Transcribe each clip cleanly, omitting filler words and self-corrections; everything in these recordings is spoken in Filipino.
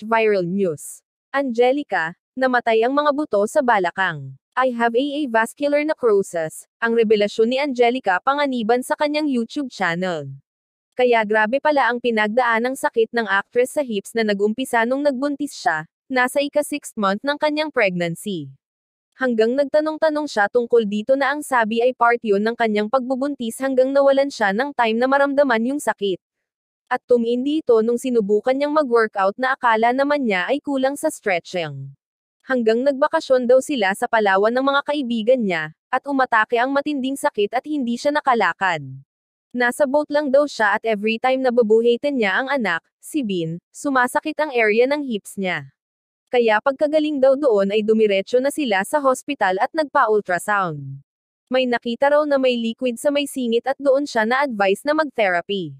Viral News. Angelica, namatay ang mga buto sa balakang. I have a vascular necrosis, ang revelasyon ni Angelica Panganiban sa kanyang YouTube channel. Kaya grabe pala ang pinagdaanang sakit ng actress sa hips na nag-umpisa nung nagbuntis siya, nasa ika-6th month ng kanyang pregnancy. Hanggang nagtanong-tanong siya tungkol dito na ang sabi ay part yun ng kanyang pagbubuntis hanggang nawalan siya ng time na maramdaman yung sakit. At tumindi ito nung sinubukan niyang mag-workout na akala naman niya ay kulang sa stretching. Hanggang nagbakasyon daw sila sa Palawan ng mga kaibigan niya, at umatake ang matinding sakit at hindi siya nakalakad. Nasa boat lang daw siya at every time na babuhatin niya ang anak, si Bin, sumasakit ang area ng hips niya. Kaya pagkagaling daw doon ay dumiretso na sila sa hospital at nagpa-ultrasound. May nakita raw na may liquid sa may singit at doon siya na-advise na mag-therapy.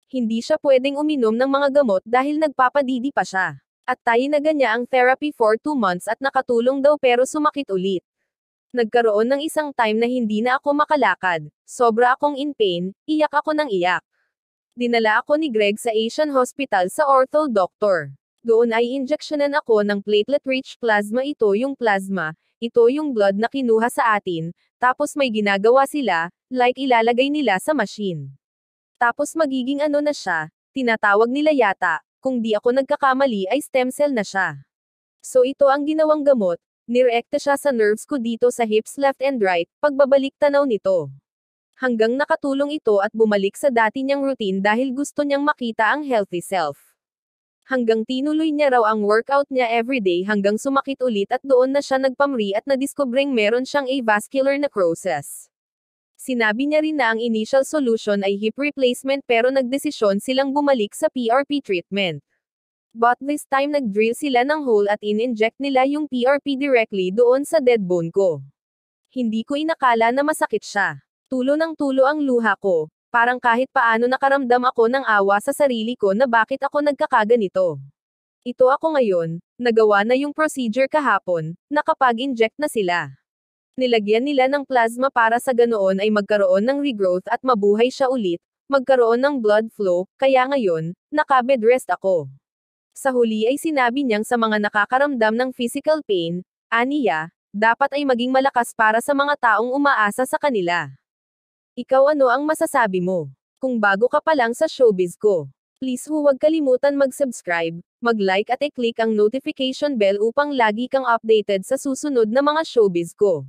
Hindi siya pwedeng uminom ng mga gamot dahil nagpapadidi pa siya. At tayo na niya ang therapy for 2 months at nakatulong daw pero sumakit ulit. Nagkaroon ng isang time na hindi na ako makalakad, sobra akong in pain, iyak ako ng iyak. Dinala ako ni Greg sa Asian Hospital sa ortho doctor. Doon ay injeksyonan ako ng platelet-rich plasma. Ito yung plasma, ito yung blood na kinuha sa atin, tapos may ginagawa sila, like ilalagay nila sa machine. Tapos magiging ano na siya, tinatawag nila yata, kung di ako nagkakamali ay stem cell na siya. So ito ang ginawang gamot, nirekta siya sa nerves ko dito sa hips left and right, pagbabalik tanaw nito. Hanggang nakatulong ito at bumalik sa dati niyang routine dahil gusto niyang makita ang healthy self. Hanggang tinuloy niya raw ang workout niya everyday hanggang sumakit ulit at doon na siya nagpamri at nadiskobring meron siyang avascular necrosis. Sinabi niya rin na ang initial solution ay hip replacement pero nagdesisyon silang bumalik sa PRP treatment. But this time nag-drill sila ng hole at in-inject nila yung PRP directly doon sa dead bone ko. Hindi ko inakala na masakit siya. Tulo ng tulo ang luha ko. Parang kahit paano nakaramdam ako ng awa sa sarili ko na bakit ako nagkakaganito. Ito ako ngayon, nagawa na yung procedure kahapon, nakapag-inject na sila. Nilagyan nila ng plasma para sa ganoon ay magkaroon ng regrowth at mabuhay siya ulit, magkaroon ng blood flow, kaya ngayon, naka-bed rest ako. Sa huli ay sinabi niyang sa mga nakakaramdam ng physical pain, aniya, dapat ay maging malakas para sa mga taong umaasa sa kanila. Ikaw ano ang masasabi mo? Kung bago ka pa lang sa showbiz ko, please huwag kalimutan mag-subscribe, mag-like at i-click ang notification bell upang lagi kang updated sa susunod na mga showbiz ko.